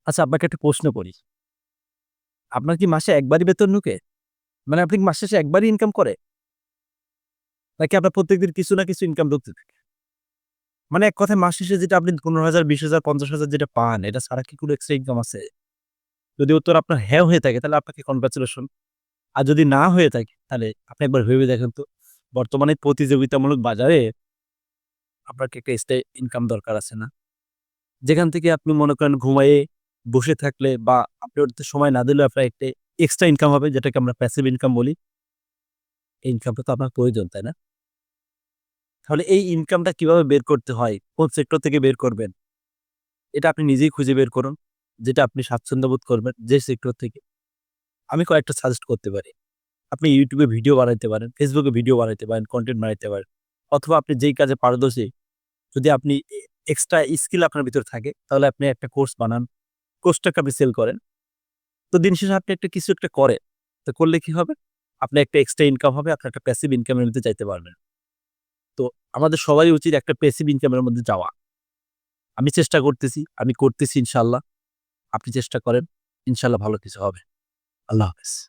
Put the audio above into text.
আচ্ছা, আপনাকে একটা প্রশ্ন করি। আপনার কি মাসে একবারই বেতন ঢুকে? মানে আপনি কি মাস শেষে একবারই ইনকাম করে? নাকি আপনার প্রত্যেকদিন কিছু না কিছু ইনকাম ঢুকতে থাকে? মানে এক কথায় মাস শেষে যেটা আপনি ১৫,০০০, ২০,০০০, ৫০,০০০ যেটা পান, এটা ছাড়া কি কোনো এক্সট্রা ইনকাম আছে? যদি উত্তর আপনার হ্যাঁ হয়ে থাকে, তাহলে আপনাকে কনগ্রাচুলেশন। আর যদি না হয়ে থাকে, তাহলে আপনি একবার ভেবে দেখেন তো, বর্তমানে প্রতিযোগিতামূলক বাজারে আপনার কি একটা এক্সট্রা ইনকাম দরকার আছে না? যেখান থেকে আপনি মনে করেন ঘুমায়ে বসে থাকলে বা আপনি ওটাতে সময় না দিলেও আপনার একটা এক্সট্রা ইনকাম হবে, যেটাকে আমরা প্যাসিভ ইনকাম বলি। এই ইনকামটা তো আপনার প্রয়োজন, তাই না? তাহলে এই ইনকামটা কিভাবে বের করতে হয়? কোন সেক্টর থেকে বের করবেন? এটা আপনি নিজেই খুঁজে বের করুন। যেটা আপনি স্বাচ্ছন্দ্য বোধ করবেন, যে সেক্টর থেকে। আমি কয়েকটা সাজেস্ট করতে পারি। আপনি YouTube এ ভিডিও বানাইতে পারেন, Facebook এ ভিডিও বানাইতে পারেন, কনটেন্ট বানাইতে পারেন। অথবা আপনি যেই কাজে পারদর্শী, যদি আপনি এক্সট্রা স্কিল আপনার ভিতরে থাকে, তাহলে আপনি একটা কোর্স বানান। কোর্সটাকে আপনি সেল করেন। তো দিন শেষে আপনি একটা কিছু একটা করেন। তো করলে কি হবে? আপনার একটা এক্সট্রা ইনকাম হবে, আপনার একটা প্যাসিভ ইনকাম এর মধ্যে যাইতে পারবেন। তো আমাদের সবারই উচিত একটা প্যাসিভ ইনকাম এর মধ্যে যাওয়া। আমি চেষ্টা করতেছি, আমি করতেছি ইনশাআল্লাহ। আপনি চেষ্টা করেন। ইনশাআল্লাহ ভালো কিছু হবে। আল্লাহ হাফেজ।